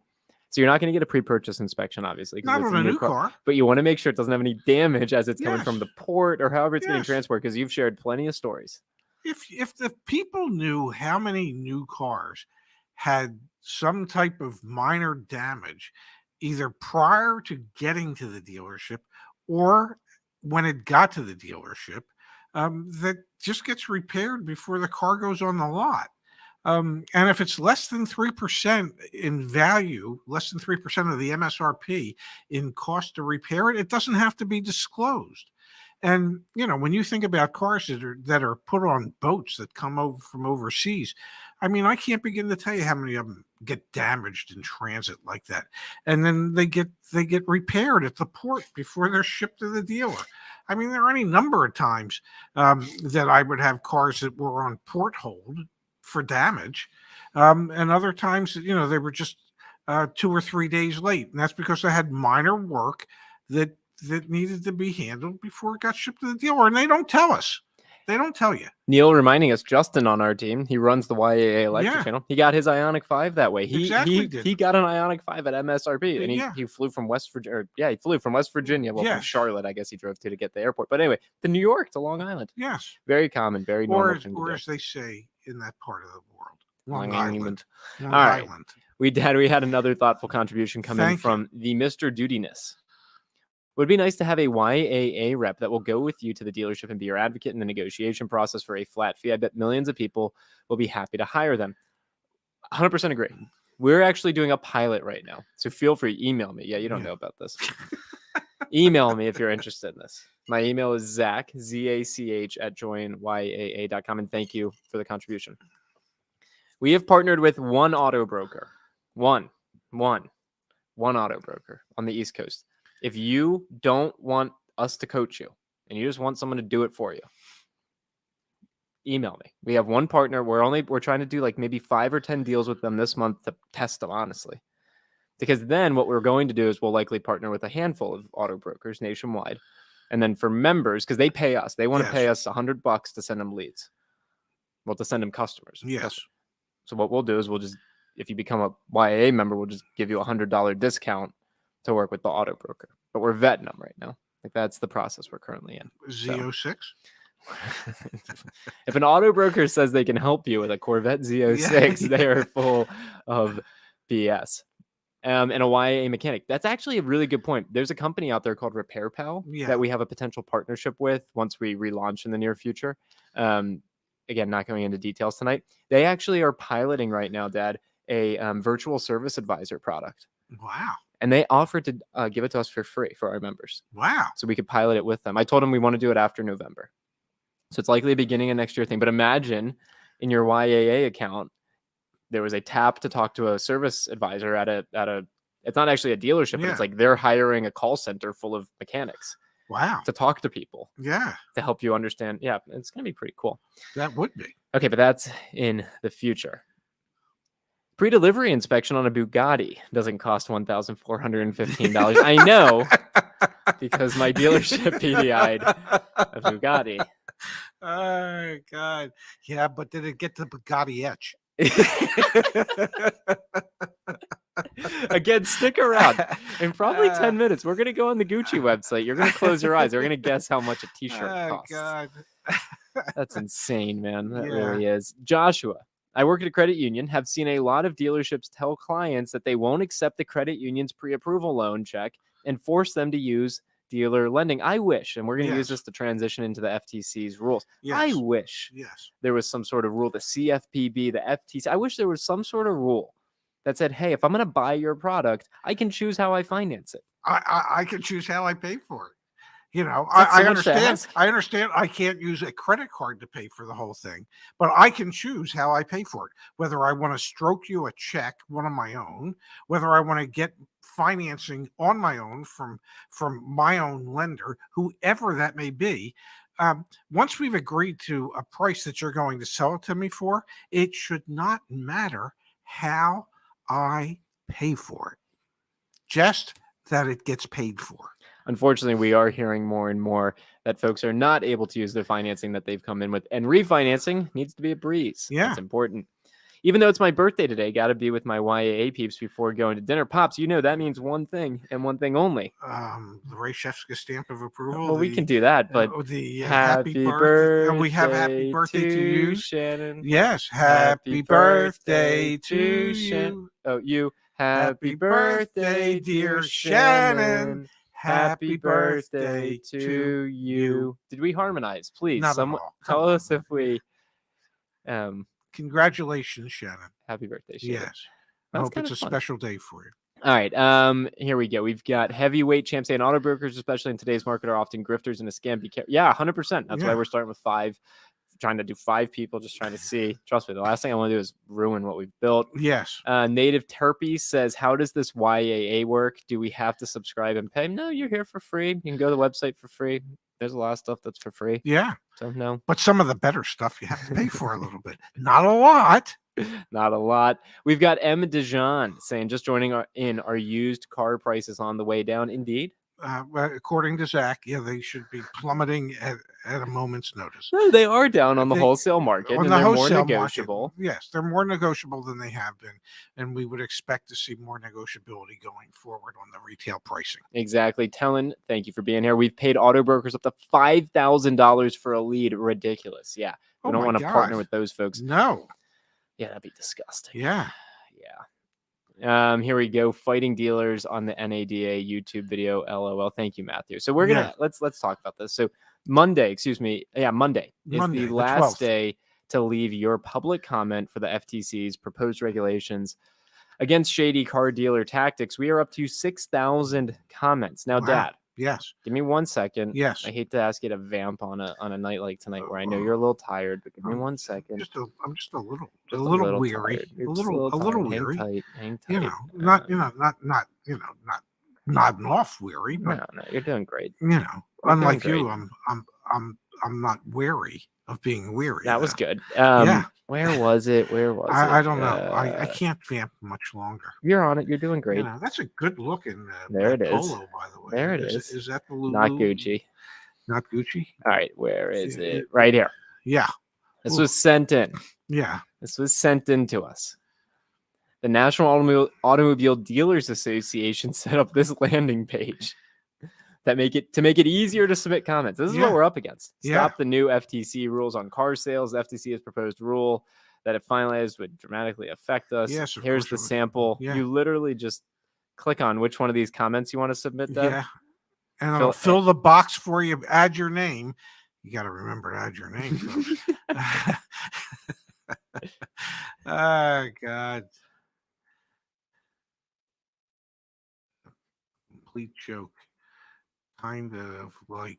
So you're not going to get a pre-purchase inspection, obviously. Not on a new car. But you want to make sure it doesn't have any damage as it's coming from the port or however it's getting transported, because you've shared plenty of stories. If the people knew how many new cars had some type of minor damage, either prior to getting to the dealership or when it got to the dealership, that just gets repaired before the car goes on the lot. And if it's less than 3% in value, less than 3% of the MSRP in cost to repair it, it doesn't have to be disclosed. And, when you think about cars that are put on boats that come over from overseas, I mean, I can't begin to tell you how many of them get damaged in transit like that. And then they get repaired at the port before they're shipped to the dealer. I mean, there are any number of times that I would have cars that were on port hold for damage. And other times, they were just 2 or 3 days late. And that's because I had minor work that needed to be handled before it got shipped to the dealer. And they don't tell us. They don't tell you. Neil reminding us, Justin on our team, he runs the YAA Electric channel. He got his Ioniq 5 that way. He got an Ioniq 5 at MSRP, and he flew from West Virginia. He flew from West Virginia. Well, from Charlotte, I guess he drove to get the airport. But anyway, to New York, to Long Island. Yes. Very common, very normal thing to do. Or as they say in that part of the world, Long Island. All right. We had another thoughtful contribution come in from the Mr. Dudiness. Would be nice to have a YAA rep that will go with you to the dealership and be your advocate in the negotiation process for a flat fee. I bet millions of people will be happy to hire them. 100% agree. We're actually doing a pilot right now. So feel free, email me. Yeah, you don't know about this. Email me if you're interested in this. My email is Zach, Z-A-C-H @joinyaa.com. And thank you for the contribution. We have partnered with one auto broker. One auto broker on the East Coast. If you don't want us to coach you and you just want someone to do it for you, email me. We have one partner. We're trying to do like maybe 5 or 10 deals with them this month to test them, honestly. Because then what we're going to do is we'll likely partner with a handful of auto brokers nationwide. And then for members, because they pay us, they want to Yes. pay us $100 to send them leads. Well, to send them customers. Yes. So what we'll do is if you become a YAA member, we'll just give you a $100 discount to work with the auto broker. But we're vetting them right now. Like that's the process we're currently in. Z06. If an auto broker says they can help you with a Corvette Z06, they are full of BS. And a YAA mechanic. That's actually a really good point. There's a company out there called Repair Pal that we have a potential partnership with once we relaunch in the near future. Again, not going into details tonight. They actually are piloting right now, Dad, a virtual service advisor product. Wow. And they offered to give it to us for free for our members. Wow. So we could pilot it with them. I told them we want to do it after November. So it's likely a beginning of next year thing. But imagine in your YAA account, there was a tap to talk to a service advisor at a it's not actually a dealership, but it's like they're hiring a call center full of mechanics. Wow. To talk to people. Yeah. To help you understand. Yeah, it's going to be pretty cool. That would be. Okay, but that's in the future. Pre-delivery inspection on a Bugatti doesn't cost $1,415. I know because my dealership PDI'd a Bugatti. Oh, God. Yeah, but did it get the Bugatti etch? Again, stick around. In probably 10 minutes, we're going to go on the Gucci website. You're going to close your eyes. We're going to guess how much a t-shirt costs. God. That's insane, man. That really is. Joshua, I work at a credit union, have seen a lot of dealerships tell clients that they won't accept the credit union's pre-approval loan check and force them to use dealer lending. I wish, and we're going to use this to transition into the FTC's rules. I wish there was some sort of rule, the CFPB, the FTC. I wish there was some sort of rule that said, hey, if I'm going to buy your product, I can choose how I finance it. I can choose how I pay for it. You know, I understand. I understand I can't use a credit card to pay for the whole thing, but I can choose how I pay for it. Whether I want to stroke you a check, one of my own, whether I want to get financing on my own from my own lender, whoever that may be. Once we've agreed to a price that you're going to sell it to me for, it should not matter how I pay for it, just that it gets paid for. Unfortunately, we are hearing more and more that folks are not able to use their financing that they've come in with, and refinancing needs to be a breeze. Yeah, it's important. Even though it's my birthday today, got to be with my YAA peeps before going to dinner. Pops, you know that means one thing and one thing only. The Ray Shefska stamp of approval. Well, we can do that, but the happy birthday, and we have happy birthday to you, Shannon. Yes, happy birthday to you. Oh, you. Happy birthday, dear Shannon. Happy birthday to you. Did we harmonize? Please, someone tell us if we. Congratulations, Shannon. Happy birthday, Shannon. Yes. I hope it's a special day for you. All right. Here we go. We've got heavyweight champs and auto brokers, especially in today's market, are often grifters and a scam. Yeah, 100%. That's why we're starting with 5. Trying to do 5 people, just trying to see. Trust me, the last thing I want to do is ruin what we've built. Yes. Native Terpy says, how does this YAA work? Do we have to subscribe and pay? No, you're here for free. You can go to the website for free. There's a lot of stuff that's for free. Yeah. So no. But some of the better stuff you have to pay for a little bit. Not a lot. Not a lot. We've got M. Dijon saying, just joining our used car prices on the way down. Indeed. According to Zach, they should be plummeting at a moment's notice. No, they are down on the wholesale market, and they're more negotiable. Market, yes, they're more negotiable than they have been, and we would expect to see more negotiability going forward on the retail pricing. Exactly. Tellen, thank you for being here. We've paid auto brokers up to $5,000 for a lead. Ridiculous. Yeah, we don't want to partner with those folks. No. Yeah, that'd be disgusting. Yeah. Here we go. Fighting dealers on the NADA YouTube video. LOL. Thank you, Matthew. So we're gonna let's talk about this. So Monday is the last day to leave your public comment for the FTC's proposed regulations against shady car dealer tactics. We are up to 6,000 comments now. Wow. Dad. Yes. Give me 1 second. Yes. I hate to ask you to vamp on a night like tonight where I know you're a little tired, but give me 1 second. I'm just a little weary. A little weary. Hang tight. You know, not nodding off weary. But, no, you're doing great. You know, unlike you, I'm not wary of being weary. That was good. Where was it? I don't know. I can't vamp much longer. You're on it. You're doing great. That's a good looking there it is. polo, by the way. There it is. Is that the Lulu? Not Gucci. Not Gucci. All right, where is it? Right here. Yeah. This was sent in. Yeah. This was sent in to us. The National Automobile Dealers Association set up this landing page that make it easier to submit comments. This is what we're up against. Stop the new FTC rules on car sales. The FTC has proposed rule that if finalized would dramatically affect us. Yes, here's the sample. Yeah. You literally just click on which one of these comments you want to submit. That. Yeah. And I'll fill the box for you. Add your name. You got to remember to add your name, folks. Oh, God. Complete joke. Kind of like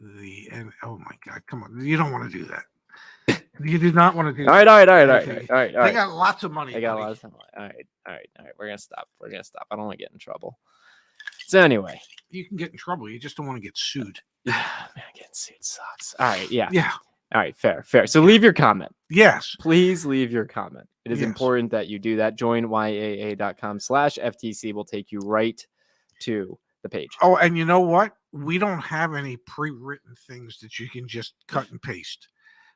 the end. Oh, my God. Come on. You don't want to do that. You do not want to do that. All right. They got lots of money. They got lots of money. All right. We're going to stop. I don't want to get in trouble. So anyway. You can get in trouble. You just don't want to get sued. Man, getting sued sucks. All right. Yeah. Yeah. All right. Fair. So leave your comment. Yes. Please leave your comment. It is important that you do that. Join YAA.com/FTC will take you right to the page. Oh, and you know what? We don't have any pre-written things that you can just cut and paste.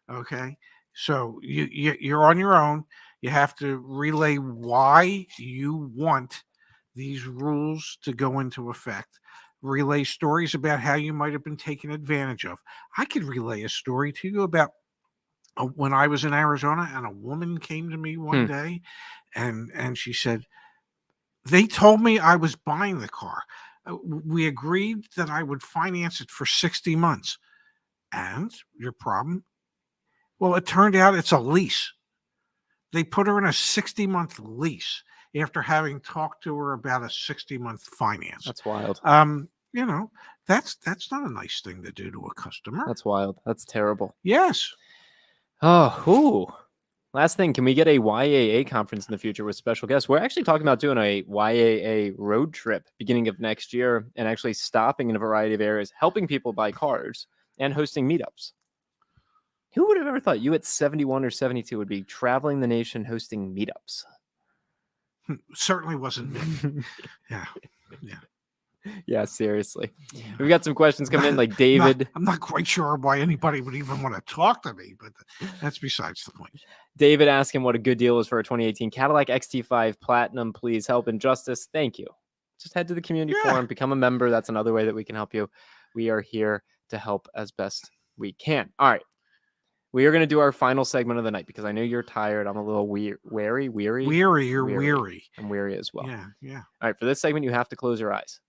Okay. So you're on your own. You have to relay why you want these rules to go into effect. Relay stories about how you might have been taken advantage of. I could relay a story to you about when I was in Arizona and a woman came to me one day and she said, they told me I was buying the car. We agreed that I would finance it for 60 months. And your problem? Well, it turned out it's a lease. They put her in a 60-month lease after having talked to her about a 60-month finance. That's wild. You know, that's not a nice thing to do to a customer. That's wild. That's terrible. Yes. Oh, last thing, can we get a YAA conference in the future with special guests? We're actually talking about doing a YAA road trip beginning of next year and actually stopping in a variety of areas, helping people buy cars and hosting meetups. Who would have ever thought you at 71 or 72 would be traveling the nation hosting meetups? Certainly wasn't me. Yeah. Yeah, seriously. We've got some questions coming in, like David. I'm not quite sure why anybody would even want to talk to me, but that's besides the point. David asking what a good deal is for a 2018 Cadillac XT5 Platinum. Please help and justice. Thank you. Just head to the community forum, become a member. That's another way that we can help you. We are here to help as best we can. All right. We are going to do our final segment of the night because I know you're tired. I'm a little weary. You're weary. I'm weary as well. Yeah. All right. For this segment, you have to close your eyes.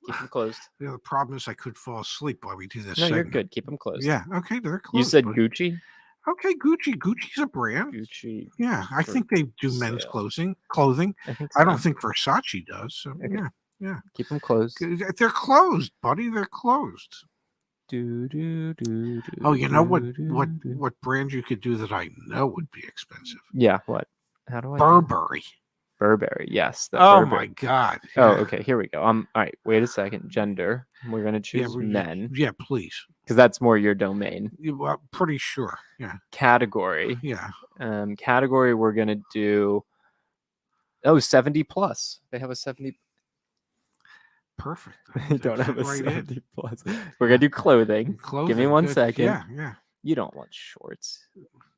Keep them closed. The problem is I could fall asleep while we do this. No, segment. you're good. Keep them closed. Yeah. Okay. They're closed. You said Gucci? Okay. Gucci. Gucci's a brand. Gucci. Yeah. I think they do men's clothing. I don't think Versace does. So okay. Yeah. Keep them closed. They're closed, buddy. They're closed. Oh, you know what brand you could do that I know would be expensive? Yeah, what? How do I? Burberry. Burberry, yes. Oh my God. Yeah. Oh, okay. Here we go. All right. Wait a second. Gender. We're gonna choose men. Yeah, please. Because that's more your domain. Well, pretty sure. Yeah. Category. Yeah. Category. We're gonna do. 70 plus. They have a 70. Perfect. I don't have a 70 plus. We're gonna do clothing. Give me 1 second. Yeah. You don't want shorts.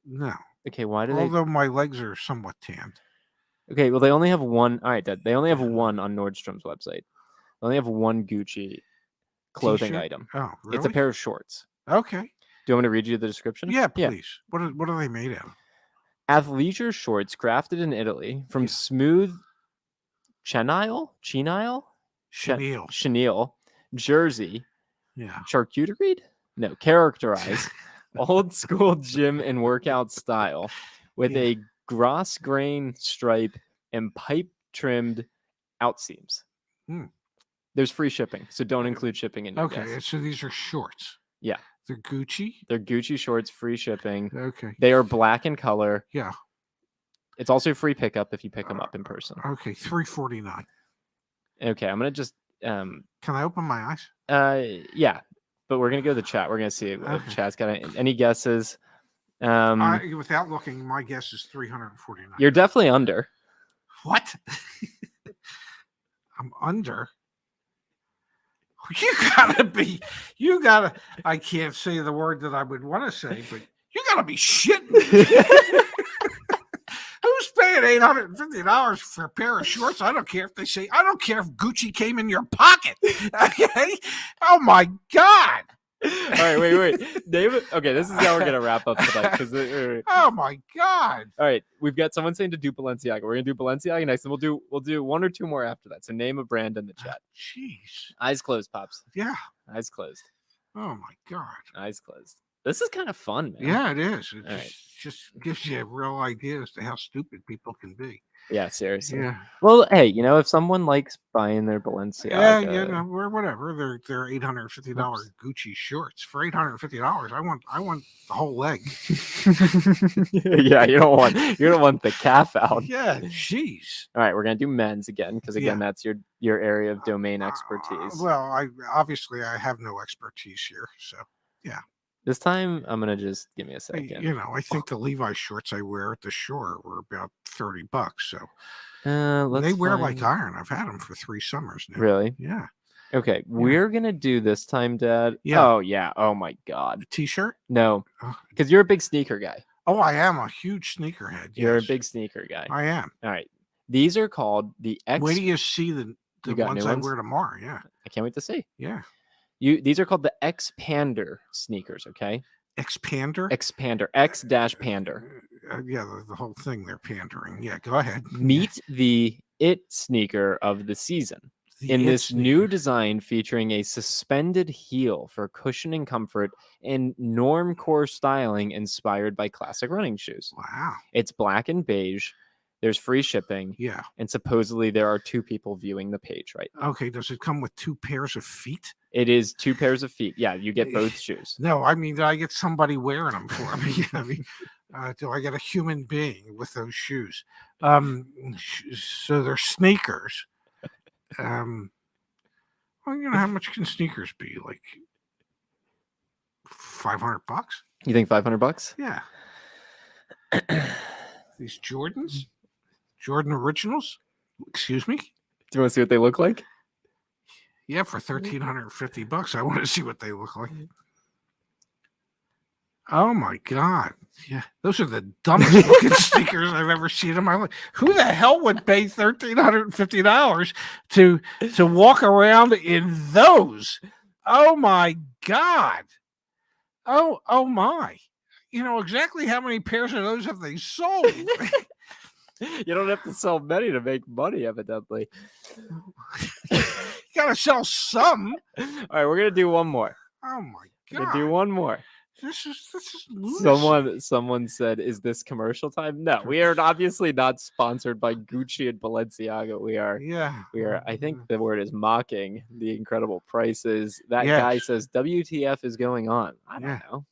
No. Okay, why do Although my legs are somewhat tanned. Okay, well they only have one. All right, Dad. They only have one on Nordstrom's website. They only have one Gucci clothing T-shirt? item. Oh, really? It's a pair of shorts. Okay. Do you want me to read you the description? Yeah, please. What are they made out of? Athleisure shorts crafted in Italy from smooth chenille jersey. Yeah. Charcuteried? No, characterized old school gym and workout style with a gross grain stripe and pipe trimmed outseams. There's free shipping, so don't include shipping in your guess. So these are shorts. Yeah. They're Gucci? They're Gucci shorts, free shipping. Okay. They are black in color. Yeah. It's also free pickup if you pick them up in person. Okay, $349. Okay, I'm gonna just Can I open my eyes? Yeah, but we're gonna go to the chat. We're gonna see if chat's got any guesses. Without looking, my guess is $349. You're definitely under. What? I'm under. I can't say the word that I would want to say, but you gotta be shitting. Who's paying $850 for a pair of shorts? I don't care if they say, I don't care if Gucci came in your pocket. Okay. Oh my God. All right, wait. David, okay, this is how we're gonna wrap up tonight. Oh my God! All right, we've got someone saying to do Balenciaga. We're gonna do Balenciaga next, and we'll do one or two more after that. So name a brand in the chat. Jeez. Eyes closed, pops. Yeah. Eyes closed. Oh my God. Eyes closed. This is kind of fun, man. Yeah, it is. It just gives you a real idea as to how stupid people can be. Yeah, seriously. Yeah. Well, hey, if someone likes buying their Balenciaga, or whatever, they're $850 Gucci shorts for $850. I want the whole leg. Yeah, you don't want the calf out. Yeah, jeez. All right, we're gonna do men's again because that's your area of domain expertise. Well, I have no expertise here, so yeah. This time, I'm gonna just give me a second. I think the Levi shorts I wear at the shore were about $30. So they wear like iron. I've had them for 3 summers now. Really? Yeah. Okay, we're gonna do this time, Dad. Yeah. Oh yeah. Oh my God. A t-shirt? No, because you're a big sneaker guy. Oh, I am a huge sneakerhead. You're a big sneaker guy. I am. All right. These are called the Wait till you see the ones I wear tomorrow. Yeah. I can't wait to see. Yeah. These are called the Expander sneakers, okay? Expander? Expander. X-Pander. Yeah, the whole thing, they're pandering. Yeah, go ahead. Meet the It sneaker of the season. This new design featuring a suspended heel for cushioning comfort and normcore styling inspired by classic running shoes. Wow. It's black and beige. There's free shipping. Yeah. And supposedly there are 2 people viewing the page, right? Okay. Does it come with 2 pairs of feet? It is 2 pairs of feet. Yeah, you get both shoes. No, I mean, do I get somebody wearing them for me? Do I get a human being with those shoes? So they're sneakers. Well, how much can sneakers be? Like $500? You think $500? Yeah. These Jordans? Jordan Originals? Excuse me? Do you want to see what they look like? Yeah, for $1,350. I want to see what they look like. Oh my God. Yeah, those are the dumbest looking sneakers I've ever seen in my life. Who the hell would pay $1,350 to walk around in those? Oh my God. Oh my. Exactly how many pairs of those have they sold? You don't have to sell many to make money, evidently. You gotta sell some. All right, we're gonna do one more. Oh my God. We're gonna do one more. This is loose. Someone said, "Is this commercial time?" No, we are obviously not sponsored by Gucci and Balenciaga. We are. I think the word is mocking the incredible prices. That guy says, "WTF is going on?" I don't know.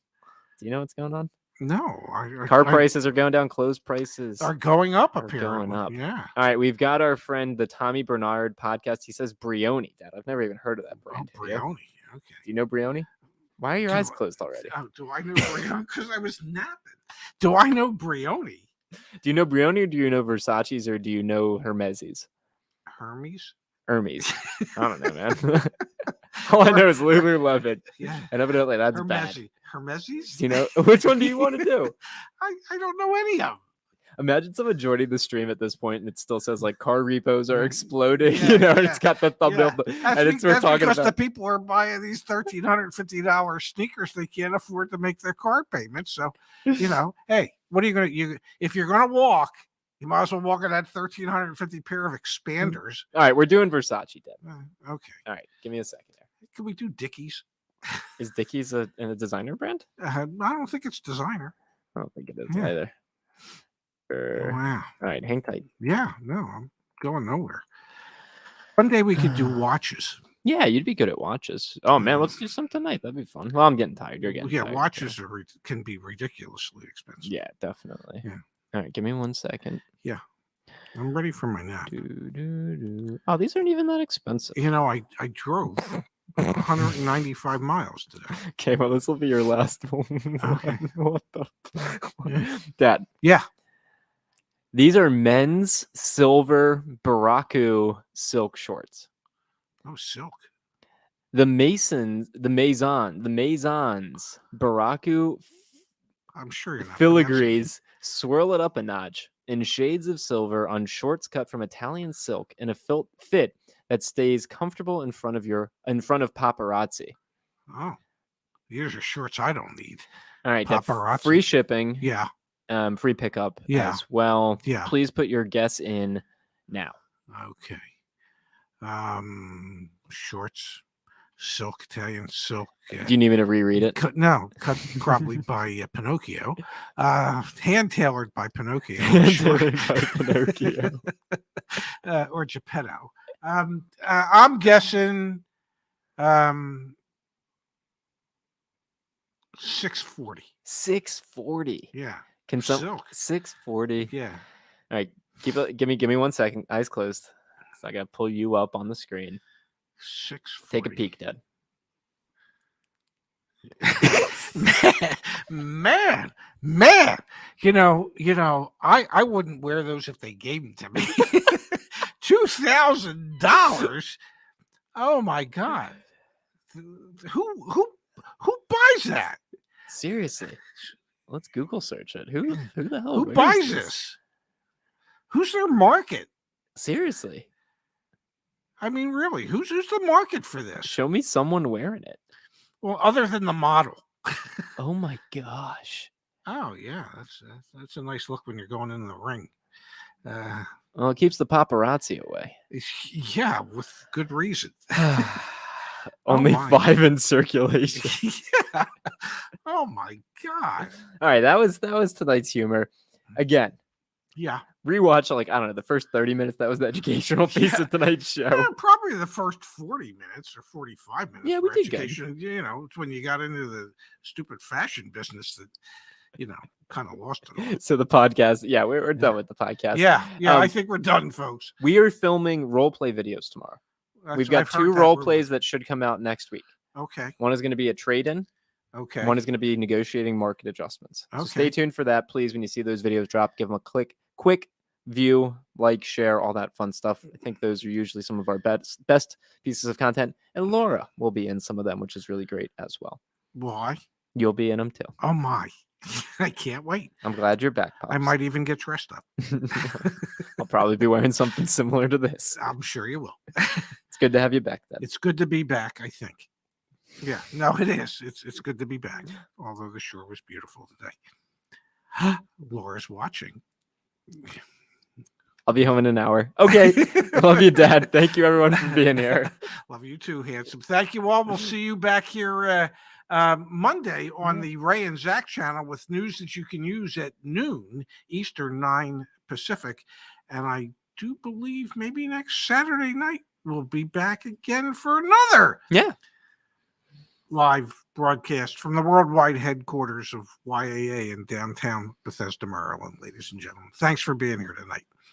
Do you know what's going on? No. Car prices are going down. Clothes prices are going up. Apparently. Going up. Yeah. All right, we've got our friend, the Tommy Bernard podcast. He says Brioni. Dad, I've never even heard of that brand. Oh, Brioni. Okay. Do you know Brioni? Why are your eyes closed already? Do I know Brioni? Because I was napping. Do I know Brioni? Do you know Brioni, or do you know Versace's, or do you know Hermes's? Hermes? I don't know, man. All I know is Lululemon. Yeah. And evidently that's bad. Hermes's? Do you know which one do you want to do? I don't know any of them. Imagine someone joining the stream at this point and it still says like car repos are exploding, and it's got the thumbnail. And we're talking about the people are buying these $1,350 sneakers. They can't afford to make their car payments. So, hey, what are you going to, if you're going to walk, you might as well walk in that $1,350 pair of expanders. All right, we're doing Versace, Deb. Okay. All right, give me a second there. Can we do Dickies? Is Dickies a designer brand? I don't think it's designer. I don't think it is either. Wow. All right, hang tight. Yeah, no, I'm going nowhere. One day we could do watches. Yeah, you'd be good at watches. Oh man, let's do some tonight. That'd be fun. Well, I'm getting tired. You're getting tired. Watches can be ridiculously expensive. Yeah, definitely. Yeah. All right, give me 1 second. Yeah. I'm ready for my nap. Oh, these aren't even that expensive. I drove 195 miles today. Okay, well, this will be your last one. Okay. What the Dad. Yeah. These are men's silver Baraku silk shorts. Oh, silk. The Masons, Baraku I'm sure you're not filigrees swirl it up a notch in shades of silver on shorts cut from Italian silk in a fit that stays comfortable in front of paparazzi. Oh, these are shorts I don't need. All right, paparazzi. Free shipping. Yeah. Free pickup as well. Yeah. Please put your guess in now. Okay. Shorts, silk, Italian silk. Do you need me to reread it? Cut probably by Pinocchio. Hand tailored by Pinocchio. Or Geppetto. I'm guessing 640. 640. Yeah. Silk. 640. Yeah. All right. Give me 1 second. Eyes closed. So I gotta pull you up on the screen. 640. Take a peek, Dad. man. I wouldn't wear those if they gave them to me. $2,000. Oh my God. Who buys that? Seriously. Let's Google search it. Who the hell who buys this? Who's their market? Seriously. I mean, really, who's the market for this? Show me someone wearing it. Well, other than the model. Oh my gosh. Oh yeah, that's a nice look when you're going into the ring. Well, it keeps the paparazzi away. Yeah, with good reason. Only 5 in circulation. Yeah. Oh my God. All right, that was tonight's humor. Again. Yeah. Rewatch the first 30 minutes. That was the educational piece of tonight's show. Yeah, probably the first 40 minutes or 45 minutes. Yeah, we did good. It's when you got into the stupid fashion business that kind of lost it all. So the podcast, we're done with the podcast. Yeah, I think we're done, folks. We are filming role play videos tomorrow. We've got 2 role plays that should come out next week. Okay. One is going to be a trade-in. Okay. One is going to be negotiating market adjustments. Okay. So stay tuned for that, please. When you see those videos drop, give them a quick view, like, share, all that fun stuff. I think those are usually some of our best pieces of content. And Laura will be in some of them, which is really great as well. Why? You'll be in them too. Oh my. I can't wait. I'm glad you're back, Pops. I might even get dressed up. I'll probably be wearing something similar to this. I'm sure you will. It's good to have you back then. It's good to be back, I think. Yeah, no, it is. It's good to be back. Although the shore was beautiful today. Laura's watching. I'll be home in an hour. Okay. Love you, Dad. Thank you, everyone, for being here. Love you too, handsome. Thank you all. We'll see you back here Monday on the Ray and Zach channel with news that you can use at noon Eastern, 9 Pacific. And I do believe maybe next Saturday night we'll be back again for another live broadcast from the worldwide headquarters of YAA in downtown Bethesda, Maryland, ladies and gentlemen. Thanks for being here tonight.